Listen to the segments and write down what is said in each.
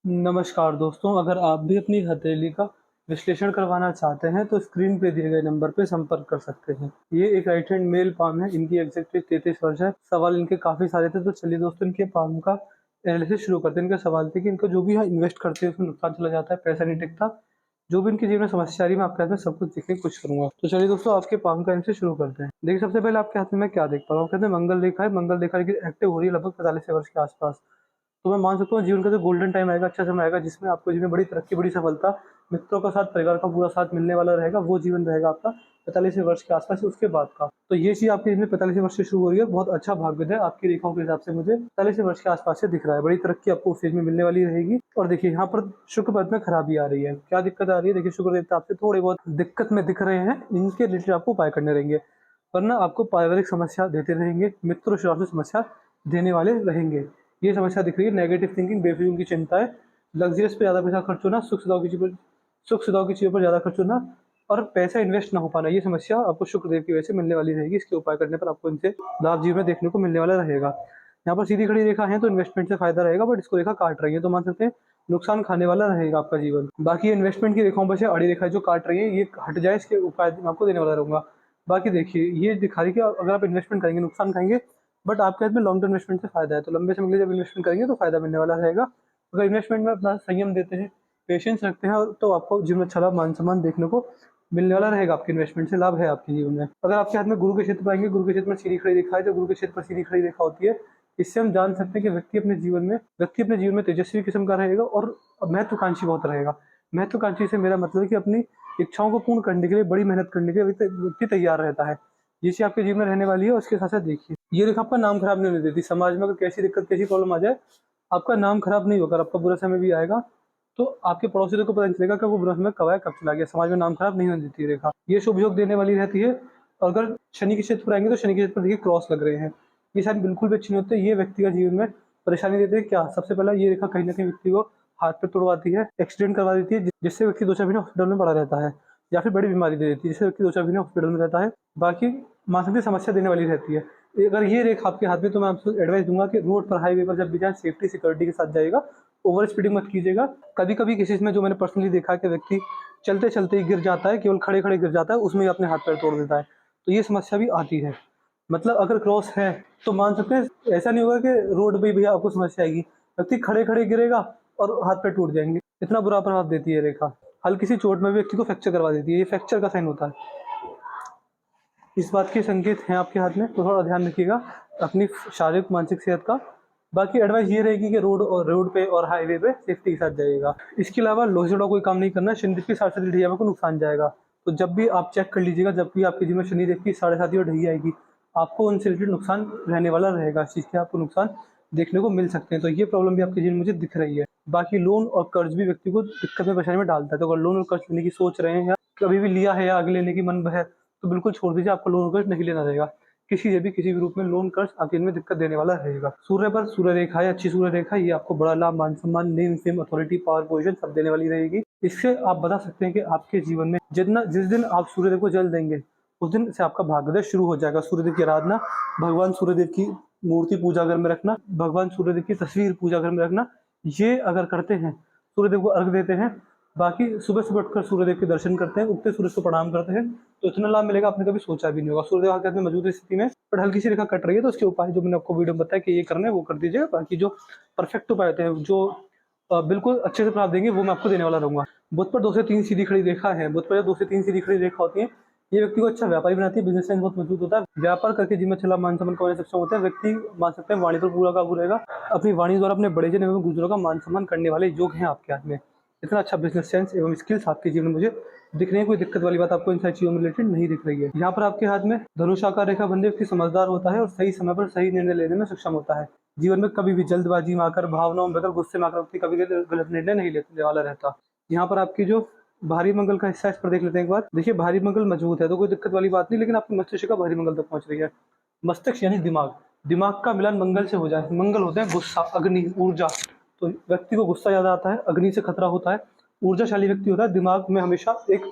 नमस्कार दोस्तों, अगर आप भी अपनी हथेली का विश्लेषण करवाना चाहते हैं तो स्क्रीन पे दिए गए नंबर पे संपर्क कर सकते हैं। ये एक राइट हैंड मेल पाम है, इनकी एग्जैक्ट एज 33 वर्ष है। सवाल इनके काफ़ी सारे थे, तो चलिए दोस्तों इनके पाम का एनालिसिस शुरू करते हैं। इनका सवाल थे कि इनको जो भी यहाँ इन्वेस्ट करते हैं उसमें नुकसान चला जाता है, पैसा नहीं टिकता। जो भी इनके जीवन में समस्या आ रही है, मैं आपके हाथ में सब कुछ देखने की कोशिश करूंगा। तो चलिए दोस्तों आपके पाम का एनालिसिस शुरू करते हैं। देखिए सबसे पहले आपके हाथ में मैं क्या देख पा रहा हूँ, कहते हैं मंगल रेखा है। मंगल रेखा एक्टिव हो रही है लगभग 45 वर्ष के आसपास। तो मैं मान सकता हूँ जीवन का जो गोल्डन टाइम आएगा, अच्छा समय आएगा, जिसमें आपको जीवन में बड़ी तरक्की, बड़ी सफलता, मित्रों का साथ, परिवार का पूरा साथ मिलने वाला रहेगा। वो जीवन रहेगा आपका 45वें वर्ष के आसपास उसके बाद का। तो ये चीज़ आपके जीवन में 45वें वर्ष से शुरू हो रही है। बहुत अच्छा भाग्योदय आपकी रेखाओं के हिसाब से मुझे 45वें वर्ष के आसपास से दिख रहा है। बड़ी तरक्की आपको उस चीज में मिलने वाली रहेगी। और देखिए यहाँ पर शुक्र पद में खराबी आ रही है। क्या दिक्कत आ रही है? देखिए शुक्र देवता आपसे थोड़े बहुत दिक्कत में दिख रहे हैं, इनके रिलेटेड आपको उपाय करने रहेंगे, वरना आपको पारिवारिक समस्या देते रहेंगे, मित्र और शराब से समस्या देने वाले रहेंगे। ये समस्या दिख रही है। नेगेटिव थिंकिंग, बेफिजूल की चिंताएं, लग्जरियस पे ज़्यादा पैसा खर्च होना, सुख सुविधाओं की चीज़ों पर ज़्यादा खर्च होना और पैसा इन्वेस्ट ना हो पाना, ये समस्या आपको शुक्रदेव की वजह से मिलने वाली रहेगी। इसके उपाय करने पर आपको इनसे लाभ जीवन में देखने को मिलने वाला रहेगा। यहाँ पर सीधी खड़ी रेखा है तो इन्वेस्टमेंट से फायदा रहेगा, बट इसको रेखा काट रही है तो मान सकते हैं नुकसान खाने वाला रहेगा आपका जीवन। बाकी इन्वेस्टमेंट की रेखाओं पर से अड़ी रेखा जो काट रही है, ये हट जाए, इसके उपाय मैं आपको देने वाला रहूंगा। बाकी देखिए ये दिखा रही है कि अगर आप इन्वेस्टमेंट करेंगे नुकसान खाएंगे, बट आपके हाथ में लॉन्ग टर्म इन्वेस्टमेंट से फायदा है, तो लंबे समय के लिए जब इन्वेस्टमेंट करेंगे तो फायदा मिलने वाला रहेगा। अगर इन्वेस्टमेंट में अपना संयम देते हैं, पेशेंस रखते हैं, तो आपको जीवन में अच्छा लाभ, मान सम्मान देखने को मिलने वाला रहेगा। आपके इन्वेस्टमेंट से लाभ है आपके जीवन में। अगर आपके हाथ में गुरु के क्षेत्र पर आएंगे, गुरु के क्षेत्र में सीधी खड़ी रेखा है, जो गुरु के क्षेत्र पर सीधी खड़ी रेखा होती है, इससे हम जान सकते हैं कि व्यक्ति अपने जीवन में तेजस्वी किस्म का रहेगा और महत्वाकांक्षी बहुत रहेगा। महत्वाकांक्षी से मेरा मतलब है कि अपनी इच्छाओं को पूर्ण करने के लिए, बड़ी मेहनत करने के लिए व्यक्ति तैयार रहता है। ये चीज आपके जीवन में रहने वाली है। उसके साथ साथ देखिए ये रेखा आपका नाम खराब नहीं होने देती। समाज में अगर कैसी दिक्कत, कैसी प्रॉब्लम आ जाए, आपका नाम खराब नहीं होगा। आपका बुरा समय भी आएगा तो आपके पड़ोसियों को पता नहीं चलेगा कि वो बुरा समय कब आया, कब चला गया। समाज में नाम खराब नहीं होने देती रेखा। ये शुभ योग देने वाली रहती है। अगर शनि के क्षेत्र पर आएंगे तो शनि के क्षेत्र पर देखिए क्रॉस लग रहे हैं, ये साइन बिल्कुल भी अच्छी नहीं होते। ये व्यक्ति का जीवन में परेशानी देते हैं। क्या सबसे पहला ये रेखा कहीं ना कहीं व्यक्ति को हाथ पे तोड़वाती है, एक्सीडेंट करवा देती है, जिससे व्यक्ति 2-4 महीने हॉस्पिटल में पड़ा रहता है, या फिर बड़ी बीमारी दे देती है जिससे व्यक्ति 2-4 महीने हॉस्पिटल में रहता है। बाकी मानसिक समस्या देने वाली रहती है। अगर ये रेखा आपके हाथ में, तो मैं आपको एडवाइस दूंगा कि रोड पर, हाईवे पर जब भी जाए, सेफ्टी सिक्योरिटी के साथ जाइएगा। ओवर स्पीडिंग मत कीजिएगा। कभी कभी केसेस में जो मैंने पर्सनली देखा है कि व्यक्ति चलते चलते ही गिर जाता है, केवल खड़े खड़े गिर जाता है, उसमें ही अपने हाथ पैर तोड़ देता है। तो ये समस्या भी आती है। मतलब अगर क्रॉस है तो मान सकते हैं ऐसा नहीं होगा कि रोड पे भी आपको समस्या आएगी, व्यक्ति खड़े खड़े गिरेगा और हाथ पैर टूट जाएंगे। इतना बुरा प्रभाव देती है रेखा। हल्की सी चोट में भी व्यक्ति को फ्रैक्चर करवा देती है। ये फ्रैक्चर का साइन होता है। इस बात के संकेत हैं आपके हाथ में, तो थोड़ा ध्यान रखिएगा अपनी शारीरिक मानसिक सेहत का। बाकी एडवाइस ये रहेगी कि रोड पे और हाईवे पे सेफ्टी के साथ जाइएगा। इसके अलावा लोहे से जुड़ा कोई काम नहीं करना। शनिदेव की 7 ढैया को नुकसान जाएगा। तो जब भी आप चेक कर लीजिएगा, जब भी आपके जीवन में शनिदेव की 7.5 और ढैया आएगी, आपको उनसे रिलेटेड नुकसान रहने वाला रहेगा। इस चीज़ के आपको नुकसान देखने को मिल सकते हैं। तो ये प्रॉब्लम भी आपके जीवन में मुझे दिख रही है। बाकी लोन और कर्ज भी व्यक्ति को दिक्कत में, परेशानी में डालता है। तो अगर लोन और कर्ज लेने की सोच रहे हैं, या कभी भी लिया है या आगे लेने की मन है, तो बिल्कुल छोड़ दीजिए। आपको लोन कर्ज नहीं लेना रहेगा। किसी भी रूप में लोन कर्ज आपके इनमें दिक्कत देने वाला रहेगा। सूर्य पर सूर्य रेखा है, अच्छी सूर्य रेखा, ये आपको बड़ा लाभ, मान सम्मान, name fame, authority, power, position सब देने वाली रहेगी। इससे आप बता सकते हैं कि आपके जीवन में जिस दिन आप सूर्यदेव को जल देंगे, उस दिन से आपका भाग्योदय शुरू हो जाएगा। सूर्यदेव की आराधना, भगवान सूर्यदेव की मूर्ति पूजा घर में रखना, भगवान सूर्यदेव की तस्वीर पूजा घर में रखना, ये अगर करते हैं, सूर्यदेव को अर्घ देते हैं, बाकी सुबह सुबह उठकर सूर्यदेव के दर्शन करते हैं, उगते सूरज को प्रणाम करते हैं, तो इतना लाभ मिलेगा आपने कभी सोचा भी नहीं होगा। सूर्यदेव आपके हाथ में मौजूद स्थिति में बट हल्की सी रेखा कट रही है, तो उसके उपाय जो मैंने आपको वीडियो में बताया कि ये करना है वो कर दीजिएगा। बाकी जो परफेक्ट उपाय होते हैं, जो बिल्कुल अच्छे से प्रभाव देंगे, वो मैं आपको देने वाला रहूंगा। बुध पर 2 से 3 सीधी खड़ी रेखा है। बुध पर जब 2 से 3 सीधी खड़ी रेखा होती है, ये व्यक्ति को अच्छा व्यापारी बनाती है। बिजनेस सेंस बहुत मजबूत होता है। व्यापार करके जीवन में अच्छा लाभ, मान सम्मान कमाने में सक्षम होते हैं। व्यक्ति मान सकते हैं वाणी पर पूरा काबू रहेगा। अपनी वाणी द्वारा अपने बड़े जन एवं गुजरों का मान सम्मान करने वाले योग हैं आपके हाथ में। इतना अच्छा बिजनेस सेंस एवं स्किल्स आपके जीवन में मुझे दिख रही है। कोई दिक्कत वाली बात आपको इन सारी चीजों में रिलेटेड नहीं दिख रही है। यहाँ पर आपके हाथ में धनुष आकार रेखा बंधे, व्यक्ति समझदार होता है और सही समय पर सही निर्णय लेने में सक्षम होता है। जीवन में कभी भी जल्दबाजी में आकर, भावनाओं में बदल, गुस्से में आकर व्यक्ति कभी गलत निर्णय नहीं लेने वाला रहता। यहाँ पर आपकी जो भारी मंगल का हिस्सा, इस पर देख लेते हैं एक बार। देखिए भारी मंगल मजबूत है तो कोई दिक्कत वाली बात नहीं, लेकिन आपके मस्तिष्क का भारी मंगल तक पहुंच रही है। मस्तिष्क यानी दिमाग, दिमाग का मिलन मंगल से हो जाए। मंगल होते हैं गुस्सा, अग्नि, ऊर्जा। तो व्यक्ति को गुस्सा ज्यादा आता है, अग्नि से खतरा होता है। ऊर्जाशाली व्यक्ति होता है, दिमाग में हमेशा एक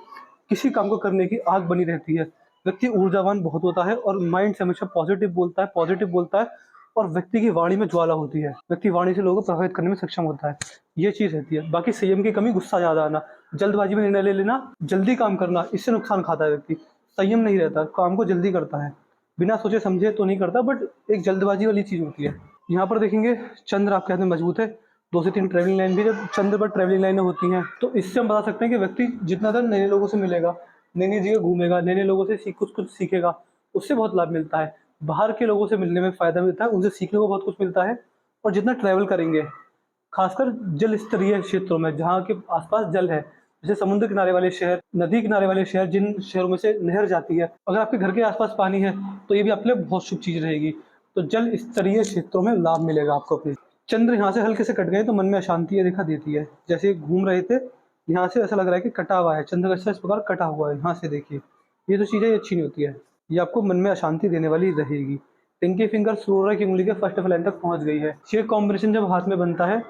किसी काम को करने की आग बनी रहती है। व्यक्ति ऊर्जावान बहुत होता है और माइंड से हमेशा पॉजिटिव बोलता है और व्यक्ति की वाणी में ज्वाला होती है। व्यक्ति वाणी से लोगों को प्रभावित करने में सक्षम होता है। ये चीज़ रहती है। बाकी संयम की कमी, गुस्सा ज़्यादा आना, जल्दबाजी में निर्णय ले लेना, जल्दी काम करना, इससे नुकसान खाता है व्यक्ति। संयम नहीं रहता, काम को जल्दी करता है, बिना सोचे समझे तो नहीं करता, बट एक जल्दबाजी वाली चीज़ होती है। यहाँ पर देखेंगे चंद्र आपके हाथ में मजबूत है, 2 से 3 ट्रैवलिंग लाइन भी जब चंद्र पर ट्रैवलिंग लाइनें होती हैं, तो इससे हम बता सकते हैं कि व्यक्ति जितना ज़्यादा नए लोगों से मिलेगा, नई-नई जगह घूमेगा, नए-नए लोगों से कुछ सीखेगा, उससे बहुत लाभ मिलता है। बाहर के लोगों से मिलने में फ़ायदा मिलता है, उनसे सीखने को बहुत कुछ मिलता है। और जितना ट्रैवल करेंगे, खासकर जल स्तरीय क्षेत्रों में जहाँ के आसपास जल है, जैसे समुद्र किनारे वाले शहर, नदी किनारे वाले शहर, जिन शहरों में से नहर जाती है, अगर आपके घर के आसपास पानी है तो ये भी आपके लिए बहुत शुभ चीज़ रहेगी। तो जल स्तरीय क्षेत्रों में लाभ मिलेगा आपको अपने। चंद्र यहाँ से हल्के से कट गए तो मन में अशांति रेखा देती है। जैसे घूम रहे थे, यहाँ से ऐसा लग रहा है कि कटा हुआ है, चंद्र का इस प्रकार कटा हुआ है, यहाँ से देखिए। ये तो चीज़ें अच्छी नहीं होती है, ये आपको मन में अशांति देने वाली रहेगी। पिंकी फिंगर सूर्य की उंगली के फर्स्ट ऑफ लाइन तक पहुँच गई है। ये कॉम्बिनेशन जब हाथ में बनता है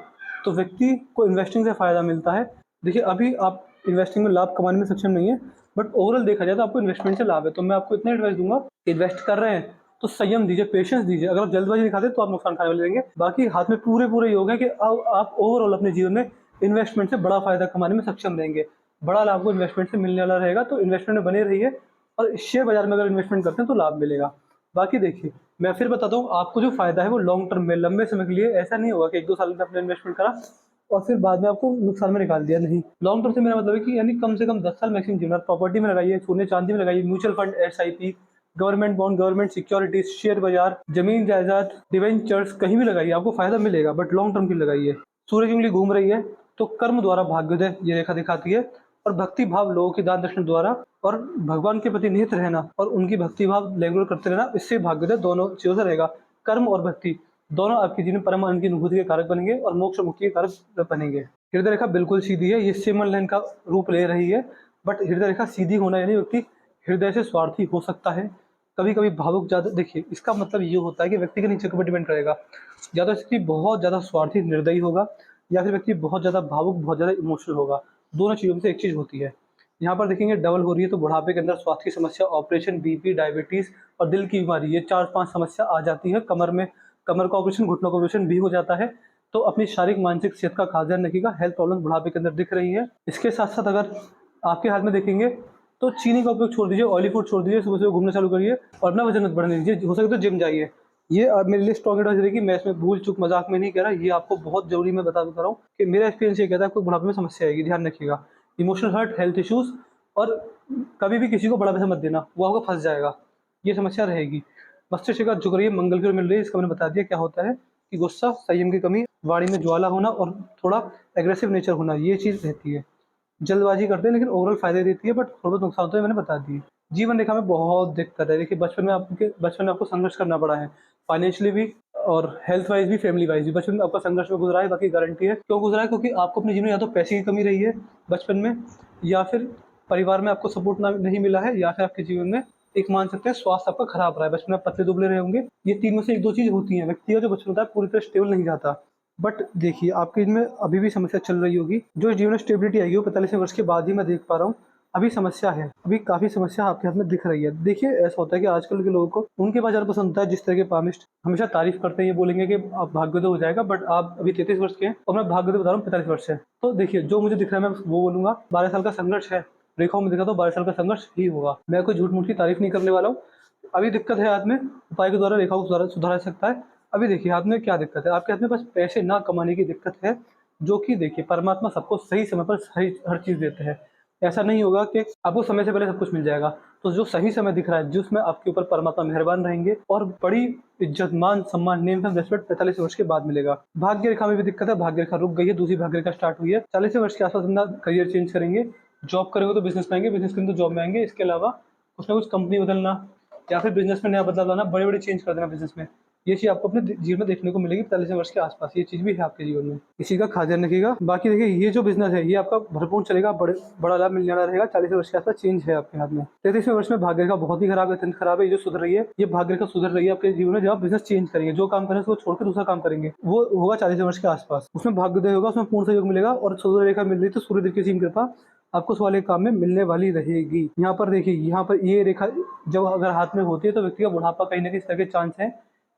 तो व्यक्ति को इन्वेस्टिंग से फ़ायदा मिलता है। देखिए अभी आप इन्वेस्टिंग में लाभ कमाने में सक्षम नहीं है, बट ओवरऑल देखा जाए तो आपको इन्वेस्टमेंट से लाभ है। तो मैं आपको इतना एडवाइस दूँगा, इन्वेस्ट कर रहे हैं तो संयम दीजिए, पेशेंस दीजिए। अगर आप जल्दबाजी दिखाते तो आप नुकसान खाने वाले रहेंगे। बाकी हाथ में पूरे योग है कि आप ओवरऑल अपने जीवन में इन्वेस्टमेंट से बड़ा फ़ायदा कमाने में सक्षम रहेंगे। बड़ा लाभ आपको इन्वेस्टमेंट से मिलने वाला रहेगा, तो इन्वेस्टमेंट में बने रहिए और शेयर बाज़ार में अगर इन्वेस्टमेंट करते हैं तो लाभ मिलेगा। बाकी देखिए, मैं फिर बताता हूँ, आपको जो फ़ायदा है वो लॉन्ग टर्म में, लंबे समय के लिए। ऐसा नहीं होगा कि 1-2 साल में आपने इन्वेस्टमेंट करा और फिर बाद में आपको नुकसान में निकाल दिया, नहीं। लॉन्ग टर्म से मेरा मतलब है कि यानी कम से कम 10 साल मैक्सिमम जीवन। प्रॉपर्टी में लगाइए, सोने चांदी में लगाइए, mutual fund, SIP, government bond, government securities, share बाजार, जमीन जायदाद, डिवेंचर्स, कहीं भी लगाइए, आपको फायदा मिलेगा, बट लॉन्ग टर्म की लगाइए। सूर्य की उंगली घूम रही है तो कर्म द्वारा भाग्योदय ये रेखा दिखाती है, और भक्ति भाव लोगों की दान दक्षिण द्वारा और भगवान के प्रति निहित रहना और उनकी भक्ति भाव रेगुलर करते रहना, इससे भाग्योदय दोनों चीजों से रहेगा। कर्म और भक्ति दोनों आपके जीवन परम आनंद की अनुभूति के कारक बनेंगे और मोक्ष मुक्ति के कारक बनेंगे। हृदय रेखा बिल्कुल सीधी है, ये सिमन लाइन का रूप ले रही है, बट हृदय रेखा सीधी होना यानी व्यक्ति हृदय से स्वार्थी हो सकता है, कभी कभी भावुक ज़्यादा। देखिए इसका मतलब ये होता है कि व्यक्ति के नीचे के ऊपर डिपेंड करेगा, या तो व्यक्ति बहुत ज़्यादा स्वार्थी निर्दयी होगा, या फिर व्यक्ति बहुत ज़्यादा भावुक, बहुत ज़्यादा इमोशनल होगा। दोनों चीज़ों में से एक चीज़ होती है। यहाँ पर देखेंगे डबल हो रही है, तो बुढ़ापे के अंदर स्वास्थ्य की समस्या, ऑपरेशन, बीपी, डायबिटीज़ और दिल की बीमारी, ये 4-5 समस्या आ जाती है। कमर में, कमर का ऑपरेशन, घुटनों का ऑपरेशन भी हो जाता है। तो अपनी शारीरिक मानसिक सेहत का खास ध्यान रखिएगा। हेल्थ प्रॉब्लम बुढ़ापे के अंदर दिख रही है। इसके साथ साथ अगर आपके हाथ में देखेंगे तो चीनी का उपयोग छोड़ दीजिए, ऑयली फूड छोड़ दीजिए, सुबह सुबह घूमना चालू करिए और अपना वजन मत बढ़ने दीजिए, हो सके तो जिम जाइए। ये मेरे लिए स्ट्रॉन्ग एडवाइस रहेगी। मैं इसमें भूल चूक मजाक में नहीं कह रहा, ये आपको बहुत जरूरी मैं बता रहा हूँ कि मेरा एक्सपीरियंस ये कहता है आपको बुढ़ापे में समस्या आएगी, ध्यान रखिएगा। इमोशनल हर्ट, हेल्थ इश्यूज, और कभी भी किसी को बड़ा पैसा मत देना, वो आपको फंस जाएगा, ये समस्या रहेगी। मस्तिष्क का झुक रही है, मंगल की ओर मिल रही है, इसका मैंने बता दिया क्या होता है कि गुस्सा, संयम की कमी, वाणी में ज्वाला होना और थोड़ा एग्रेसिव नेचर होना, ये चीज़ रहती है। जल्दबाजी करते हैं लेकिन ओवरऑल फायदे देती है, बट थोड़ा बहुत नुकसान तो है, मैंने बता दिए। जीवन रेखा में बहुत दिक्कत है। देखिए बचपन में आपको संघर्ष करना पड़ा है, फाइनेंशियली भी और हेल्थ वाइज भी, फैमिली वाइज भी। बचपन में आपका संघर्ष में गुजरा है, बाकी गारंटी है क्यों गुजरा है, क्योंकि आपको अपने जीवन में या तो पैसे की कमी रही है बचपन में, या फिर परिवार में आपको सपोर्ट नहीं मिला है, या फिर आपके जीवन में एक मान सकते हैं स्वास्थ्य आपका खराब रहा है, बचपन में पतले दुबले रहे होंगे। ये 3 में से 1-2 चीज़ होती हैं। व्यक्ति का जो बचपन होता है पूरी तरह स्टेबल नहीं जाता। बट देखिए आपके इनमें अभी भी समस्या चल रही होगी। जो जीवन में स्टेबिलिटी आएगी वो 45वें वर्ष के बाद ही मैं देख पा रहा हूँ। अभी समस्या है, अभी काफ़ी समस्या आपके हाथ में दिख रही है। देखिए ऐसा होता है कि आजकल के लोगों को उनके पास ज़्यादा पसंद होता है जिस तरह के पामिस्ट हमेशा तारीफ करते हैं, ये बोलेंगे कि आप भाग्योदय हो जाएगा, बट आप अभी 33 वर्ष के हैं और मैं भाग्योदय बता रहा हूँ 45 वर्ष है। तो देखिए जो मुझे दिख रहा है मैं वो बोलूँगा, 12 साल का संघर्ष है, रेखाओं में दिखा तो 12 साल का संघर्ष ही होगा। मैं कोई झूठ मूठ की तारीफ नहीं करने वाला हूँ। अभी दिक्कत है हाथ में, उपाय के द्वारा रेखाओं को सुधारा जा सकता है। अभी देखिए हाथ में क्या दिक्कत है, आपके हाथ में बस पैसे ना कमाने की दिक्कत है, जो कि देखिए परमात्मा सबको सही समय पर सही हर चीज़ देते हैं। ऐसा नहीं होगा कि आपको समय से पहले सब कुछ मिल जाएगा। तो जो सही समय दिख रहा है, जिसमें आपके ऊपर परमात्मा मेहरबान रहेंगे और बड़ी इज्जत, मान, सम्मान, नेम फेम, रेस्पेक्ट 45 वर्ष के बाद मिलेगा। भाग्य रेखा में भी दिक्कत है, भाग्य रेखा रुक गई है, दूसरी भाग्य रेखा स्टार्ट हुई है। 40वें वर्ष के आसपास अपना करियर चेंज करेंगे, जॉब करेंगे तो बिजनेस में आएंगे, बिजनेस करेंगे तो जॉब में आएंगे। इसके अलावा कुछ ना कुछ कंपनी बदलना या फिर बिजनेस में नया बदलाव लाना, बड़े-बड़े चेंज कर देना बिजनेस में। ये चीज़ आपको अपने जीवन में देखने को मिलेगी 45वें वर्ष के आसपास, ये चीज़ भी है आपके जीवन में। इसी का खास ध्यान रखिएगा। बाकी देखिए ये जो बिज़नेस है ये आपका भरपूर चलेगा, बड़ा लाभ मिलने वाला रहेगा। 40वें वर्ष के आसपास चेंज है आपके हाथ में। 33वें वर्ष में भाग्य रेखा बहुत ही खराब है, अत्यंत खराब है। ये जो सुधर रही है, ये भाग्य रेखा सुधर रही है आपके जीवन में। जब आप बिज़नेस चेंज करेंगे, जो काम करें उसको छोड़ के दूसरा काम करेंगे, वो होगा 40वें वर्ष के आसपास। उसमें भाग्योदय होगा, उसमें पूर्ण सहयोग मिलेगा और सूर्य रेखा मिल रही तो सूर्यदेव की असीम कृपा आपको उस वाले काम में मिलने वाली रहेगी। यहाँ पर देखिए, यहाँ पर ये रेखा जब अगर हाथ में होती है तो व्यक्ति का बुढ़ापा कहीं न कहीं इस तरह के चांस है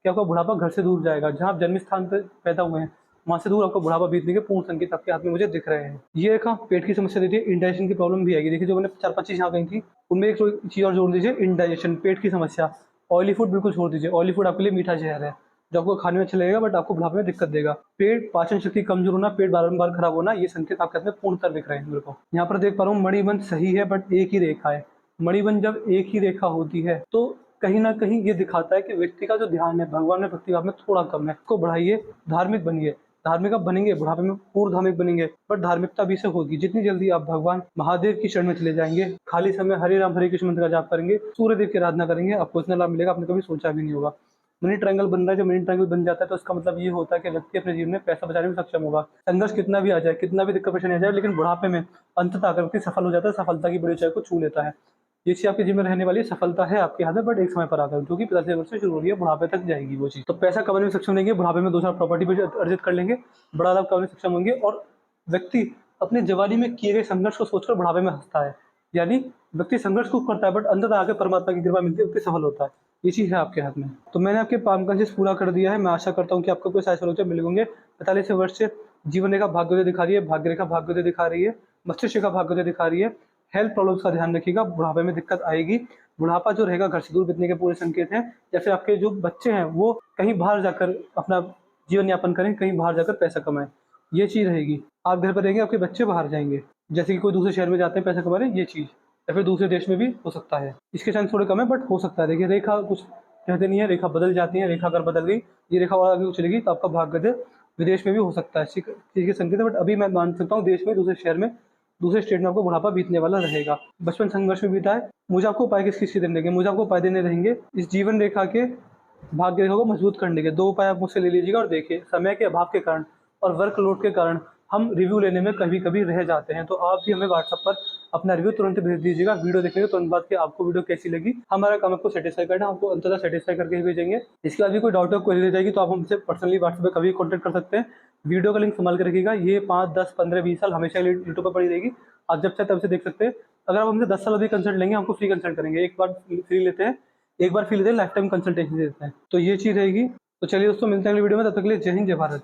कि आपका बुढ़ापा घर से दूर जाएगा। जहाँ आप जन्म स्थान पे पैदा हुए हैं वहाँ से दूर आपको बुढ़ापा बीतने के पूर्ण संकेत आपके हाथ में मुझे दिख रहे हैं। ये रेखा पेट की समस्या देती है, इंडाइजेशन की प्रॉब्लम भी आएगी। देखिए जो मैंने 4-5 चीज़ यहाँ कही थी, उनमें एक चीज़ और जोड़ दीजिए, इंडाइजेशन, पेट की समस्या। ऑयली फूड बिल्कुल छोड़ दीजिए, ऑयली फूड आपके लिए मीठा ज़हर है, जो आपको खाने में अच्छा लगेगा बट आपको बुढ़ापे में दिक्कत देगा। पेट, पाचन शक्ति कमजोर होना, पेट बारंबार खराब होना, ये संकेत आपके हाथ में पूर्णतः दिख रहे हैं मेरे को। यहाँ पर देख पा रहा हूँ मणिबंध सही है बट एक ही रेखा है। मणिबंध जब एक ही रेखा होती है तो कहीं ना कहीं ये दिखाता है कि व्यक्ति का जो ध्यान है भगवान में, भक्ति भाव में थोड़ा कम है। इसको बढ़ाइए, धार्मिक बनिए। धार्मिक आप बनेंगे, बुढ़ापे में पूर्ण धार्मिक बनेंगे, बट धार्मिकता भी से होगी। जितनी जल्दी आप भगवान महादेव की शरण में चले जाएंगे, खाली समय हरे राम हरे कृष्ण मंत्र का जाप करेंगे, सूर्यदेव की आराधना करेंगे, आपको इतना लाभ मिलेगा आपने कभी सोचा भी नहीं होगा। मनी ट्रायंगल बन रहा है, जब मनी ट्रायंगल बन जाता है तो इसका मतलब ये होता है कि व्यक्ति अपने जीवन में पैसा बचाने में सक्षम होगा। संघर्ष कितना भी आ जाए, कितना भी दिक्कत परेशानी आ जाए, लेकिन बुढ़ापे में अंततः आकर व्यक्ति सफल हो जाता है, सफलता की बड़ी ऊंचाई को छू लेता है। ये चीज़ आपके जीवन में रहने वाली सफलता है आपके हाथ में, बट एक समय पर आकर, जो कि 50 वर्ष से शुरू हो रही है, बुढ़ापे तक जाएगी वो चीज़। तो पैसा कमाने में सक्षम रहेंगे, बुढ़ापे में 2 साल प्रॉपर्टी भी अर्जित कर लेंगे, बड़ा लाभ कमाने में सक्षम होंगे, और व्यक्ति अपने जवानी में किए गए संघर्ष को सोचकर बुढ़ापे में हंसता है। यानी व्यक्ति संघर्ष खूब करता है बट अंततः आके परमात्मा की कृपा मिलती है, व्यक्ति सफल होता है। ये चीज़ है आपके हाथ में। तो मैंने आपके पाम कॉन्शियस पूरा कर दिया है। मैं आशा करता हूँ कि आपको कोई सारे सोल्यूशन मिल होंगे। 45 वर्ष से जीवन रेखा भाग्योदय दिखा रही है, भाग्य रेखा भाग्योदय दिखा रही है, मस्तिष्क रेखा भाग्योदय दिखा रही है। हेल्थ प्रॉब्लम्स का ध्यान रखिएगा, बुढ़ापे में दिक्कत आएगी। बुढ़ापा जो रहेगा घर से दूर बीतने के पूरे संकेत हैं। या फिर आपके जो बच्चे हैं वो कहीं बाहर जाकर अपना जीवन यापन करें, कहीं बाहर जाकर पैसा कमाएं, ये चीज़ रहेगी। आप घर पर रहेंगे, आपके बच्चे बाहर जाएंगे, जैसे कि कोई दूसरे शहर में जाते हैं पैसा कमाने, ये चीज़, या फिर दूसरे देश में भी हो सकता है। इसके चांस थोड़े कम है बट हो सकता है। देखिए रेखा कुछ कहते नहीं है, रेखा बदल जाती है। रेखा अगर बदल गई, ये रेखा और आगे चलेगी तो आपका भाग्य विदेश में भी हो सकता है, इसी चीज़ के संकेत है। बट अभी मैं मान सकता हूँ देश में, दूसरे शहर में, दूसरे स्टेट में आपको बुढ़ापा बीतने वाला रहेगा। बचपन संघर्ष में बीता है, मुझे आपको उपाय किस किस के देने रहेंगे, मुझे आपको उपाय देने रहेंगे इस जीवन रेखा के भाग्य रेखा को मजबूत करने के। 2 उपाय आप मुझसे ले लीजिएगा। और देखिए समय के अभाव के कारण और वर्कलोड के कारण हम रिव्यू लेने में कभी-कभी रह जाते हैं, तो आप भी हमें व्हाट्सएप पर अपना रिव्यू तुरंत भेज दीजिएगा। वीडियो देखने के तुरंत बाद कि आपको वीडियो कैसी लगी। हमारा काम आपको सेटिस्फाई करना, आपको अंततः सेटिस्फाई करके ही भेजेंगे। इसके बाद भी कोई डाउट या क्वेरी रह जाएगी तो आप हमसे पर्सनली व्हाट्सएप पे कभी कॉन्टैक्ट कर सकते हैं। वीडियो का लिंक संभाल के रखिएगा, ये 5, 10, 15, 20 साल हमेशा यूट्यूब पर पड़ी रहेगी। आप जब चाहे तब से देख सकते हैं। अगर आप हमसे 10 साल अभी कंसल्ट लेंगे, हमको फ्री कंसल्ट करेंगे। एक बार फ्री लेते हैं, एक बार फ्री लेते हैं, लाइफ टाइम कंसल्टेशन देते हैं। तो ये चीज़ रहेगी। तो चलिए दोस्तों, मिलते हैं अगली वीडियो में। तब तक के लिए जय हिंद, जय भारत।